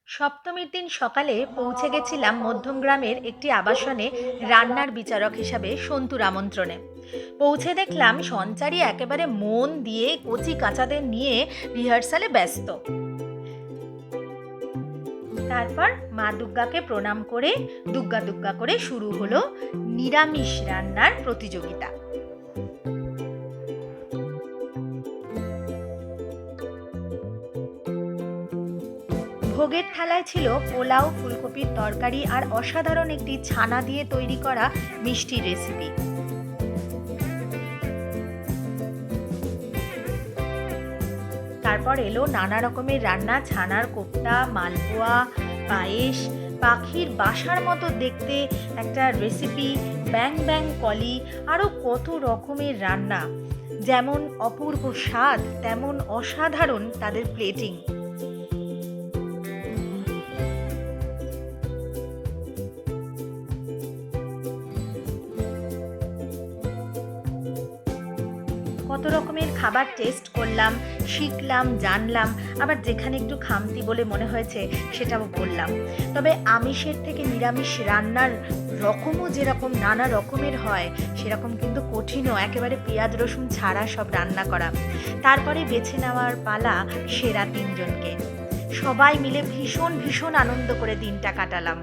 সপ্তমীর দিন সকালে পৌঁছে গেছিলাম মধ্যমগ্রামের একটি আবাসনে রান্নার বিচারক হিসাবে সন্তুর আমন্ত্রণে। পৌঁছে দেখলাম সঞ্চারী একেবারে মন দিয়ে কচি কাঁচাদের নিয়ে রিহার্সালে ব্যস্ত। তারপর মা দুর্গাকে প্রণাম করে দুগ্গা দুগ্গা করে শুরু হলো নিরামিষ রান্নার প্রতিযোগিতা। ভোগের থালায় ছিল পোলাও, ফুলকপির তরকারি আর অসাধারণ একটি ছানা দিয়ে তৈরি করা মিষ্টি রেসিপি। তারপর এলো নানা রকমের রান্না, ছানার কোপ্তা, মালপোয়া, পায়েস, পাখির বাসার মতো দেখতে একটা রেসিপি, ব্যাং ব্যাং কলি, আরও কত রকমের রান্না। যেমন অপূর্ব স্বাদ তেমন অসাধারণ তাদের প্লেটিং। কত রকমের খাবার টেস্ট করলাম, শিখলাম, জানলাম, আবার যেখানে একটু খামতি বলে মনে হয়েছে সেটাও বললাম। তবে আমিষের থেকে নিরামিষ রান্নার রকমও যেরকম নানা রকমের হয়, সেরকম কিন্তু কঠিনও একেবারে পেঁয়াজ রসুন ছাড়া সব রান্না করা। তারপরে বেছে নেওয়ার পালা সেরা তিনজনকে। সবাই মিলে ভীষণ ভীষণ আনন্দ করে দিনটা কাটালাম।